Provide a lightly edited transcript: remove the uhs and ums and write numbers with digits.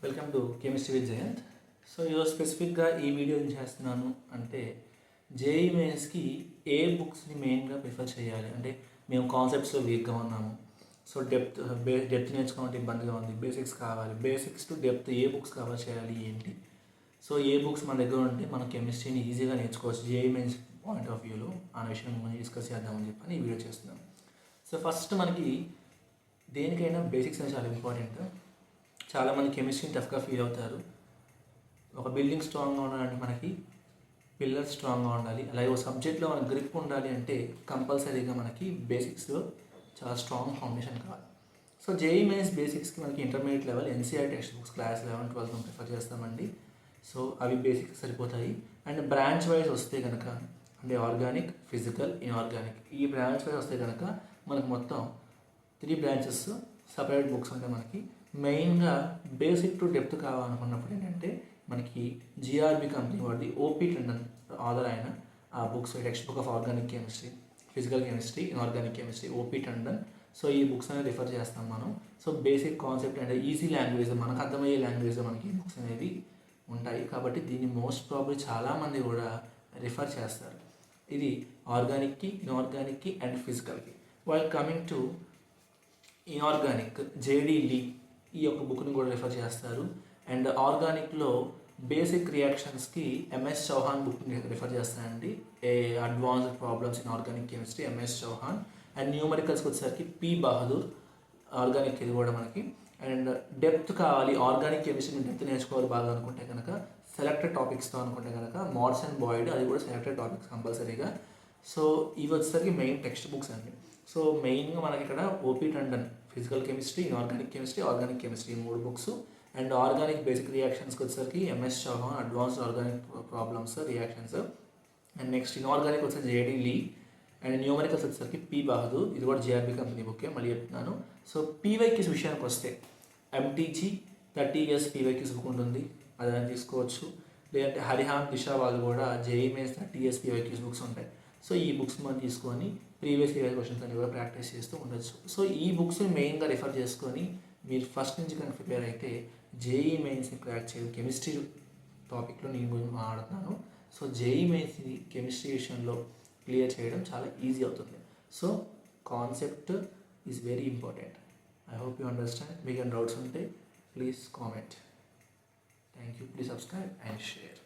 Welcome to chemistry with Jayant. So ఈరోజు స్పెసిఫిక్గా ఈ వీడియో ఏం చేస్తున్నాను అంటే జేఈ మెయిన్స్కి ఏ బుక్స్ని మెయిన్గా ప్రిఫర్ చేయాలి అంటే మేము కాన్సెప్ట్స్లో వీక్గా ఉన్నాము. సో డెప్త్ నేర్చుకోవాలంటే ఇబ్బందిగా ఉంది, బేసిక్స్ కావాలి, basics to depth A books cover చేయాలి ఏంటి. సో ఏ బుక్స్ మన దగ్గర ఉంటే మనం కెమిస్ట్రీని ఈజీగా నేర్చుకోవచ్చు జేఈ మెయిన్స్ పాయింట్ ఆఫ్ వ్యూలో అనే విషయం మనం డిస్కస్ చేద్దామని చెప్పని ఈ వీడియో చేస్తున్నాం. సో ఫస్ట్ మనకి దేనికైనా బేసిక్స్ అనేది చాలా ఇంపార్టెంట్. చాలామంది కెమిస్ట్రీని టఫ్గా ఫీల్ అవుతారు. ఒక బిల్డింగ్ స్ట్రాంగ్గా ఉండాలంటే మనకి పిల్లర్స్ స్ట్రాంగ్గా ఉండాలి, అలాగే ఒక సబ్జెక్ట్లో మన గ్రిప్ ఉండాలి అంటే కంపల్సరీగా మనకి బేసిక్స్లో చాలా స్ట్రాంగ్ ఫౌండేషన్ కావాలి. సో జేఈ మెయిన్స్ బేసిక్స్కి మనకి intermediate level NCERT textbooks class 11, 12 మనం ప్రిఫర్ చేస్తామండి. సో అవి బేసిక్స్ సరిపోతాయి. అండ్ బ్రాంచ్ వైజ్ వస్తే కనుక అంటే ఆర్గానిక్, ఫిజికల్, ఇన్ఆర్గానిక్ ఈ బ్రాంచ్ వైజ్ వస్తే కనుక మనకు మొత్తం 3 బ్రాంచెస్ సపరేట్ బుక్స్ ఉంటాయి. మనకి మెయిన్గా బేసిక్ టు డెప్త్ కావాలనుకున్నప్పుడు ఏంటంటే మనకి జిఆర్బి కంపెనీ వాడి ఓపీ టండన్ ఆథర్ అయిన ఆ books text book of organic chemistry, physical chemistry, inorganic chemistry, OP Tandon. So ఈ బుక్స్ అనేది రిఫర్ చేస్తాం మనం. సో బేసిక్ కాన్సెప్ట్ అంటే ఈజీ లాంగ్వేజ్, మనకు అర్థమయ్యే లాంగ్వేజ్లో మనకి ఈ బుక్స్ అనేవి ఉంటాయి. కాబట్టి దీన్ని మోస్ట్ ప్రాబ్లీ చాలామంది కూడా రిఫర్ చేస్తారు. ఇది ఆర్గానిక్కి, ఇన్ఆర్గానిక్కి అండ్ ఫిజికల్కి. While coming to inorganic, JD Lee ఈ యొక్క బుక్ని కూడా రిఫర్ చేస్తారు. అండ్ ఆర్గానిక్లో బేసిక్ రియాక్షన్స్కి ఎంఎస్ చౌహాన్ బుక్ని రిఫర్ చేస్తానండి. A advanced problems in organic chemistry, MS Chauhan. And న్యూమరికల్స్కి వచ్చేసరికి పి బహదూర్ ఆర్గానిక్, ఇది కూడా మనకి. అండ్ డెప్త్ కావాలి, ఆర్గానిక్ కెమిస్ట్రీని డెప్త్ నేర్చుకోవాలి బాగా అనుకుంటే కనుక సెలెక్టెడ్ టాపిక్స్తో అనుకుంటే కనుక మార్స్ అండ్ బాయిడ్, అది కూడా సెలెక్టెడ్ టాపిక్స్ కంపల్సరీగా. సో ఇవి వచ్చేసరికి మెయిన్ టెక్స్ట్ బుక్స్ అండి. సో మెయిన్గా మనకి ఇక్కడ OP Tandon physical chemistry, inorganic chemistry, organic chemistry 3 books. And organic basic రియాక్షన్స్కి వచ్చేసరికి MS Chauhan advanced organic problems reactions. And next inorganic వచ్చేసి జేడీ లీ. అండ్ న్యూమరికల్స్ వచ్చేసరికి పి బహదూర్, ఇది కూడా జిఆర్బి కంపెనీ బుక్కే మళ్ళీ చెప్తున్నాను. సో పీవైక్యూస్ విషయానికి వస్తే ఎంటీజీ 30 years పీవైక్యూస్ బుక్ ఉంటుంది, అదైనా తీసుకోవచ్చు. లేదంటే హరిహాన్ దిశా వాళ్ళు కూడా JEE mains 30 years PYQs books ఉంటాయి. సో ఈ బుక్స్ మనం తీసుకొని ప్రీవియస్ ఇయర్ క్వశ్చన్స్ అన్ని కూడా ప్రాక్టీస్ చేస్తూ ఉండొచ్చు. సో ఈ బుక్స్ని మెయిన్గా రిఫర్ చేసుకొని మీరు ఫస్ట్ నుంచి కనుక ప్రిపేర్ అయితే జేఈ మెయిన్స్ని క్రాక్ చేయాలి. కెమిస్ట్రీ టాపిక్లో నేను గురించి మాట్లాడుతున్నాను. సో జేఈ మెయిన్స్ని కెమిస్ట్రీ విషయంలో క్లియర్ చేయడం చాలా ఈజీ అవుతుంది. So concept is very important. I hope you understand. మీకు ఏమైనా డౌట్స్ ఉంటే please comment. Thank you. Please subscribe and share.